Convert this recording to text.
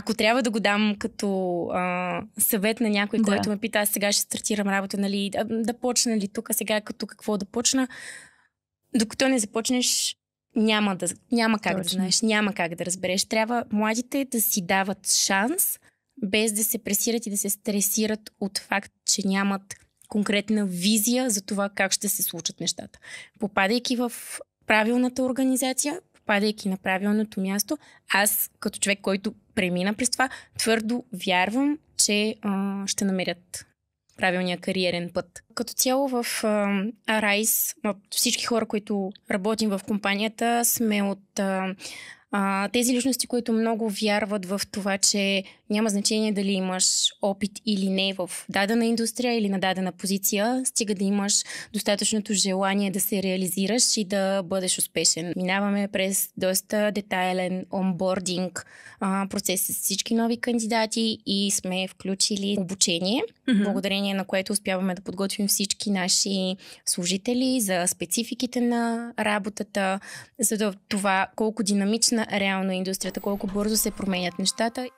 Ако трябва да го дам като съвет на някой, който ме пита, аз сега ще стартирам работа, нали, да почна ли тук, сега като какво да почна, докато не започнеш, няма как да знаеш, няма как да разбереш. Трябва младите да си дават шанс, без да се пресират и да се стресират от факт, че нямат конкретна визия за това как ще се случат нещата. Попадайки в правилната организация, попадайки на правилното място, аз като човек, който премина през това, твърдо вярвам, че ще намерят правилния кариерен път. Като цяло в Arise, всички хора, които работим в компанията, сме от тези личности, които много вярват в това, че няма значение дали имаш опит или не в дадена индустрия или на дадена позиция, стига да имаш достатъчното желание да се реализираш и да бъдеш успешен. Минаваме през доста детайлен онбординг процес с всички нови кандидати и сме включили обучение, благодарение на което успяваме да подготвим всички наши служители за спецификите на работата, за това колко динамична реално е индустрията, колко бързо се променят нещата.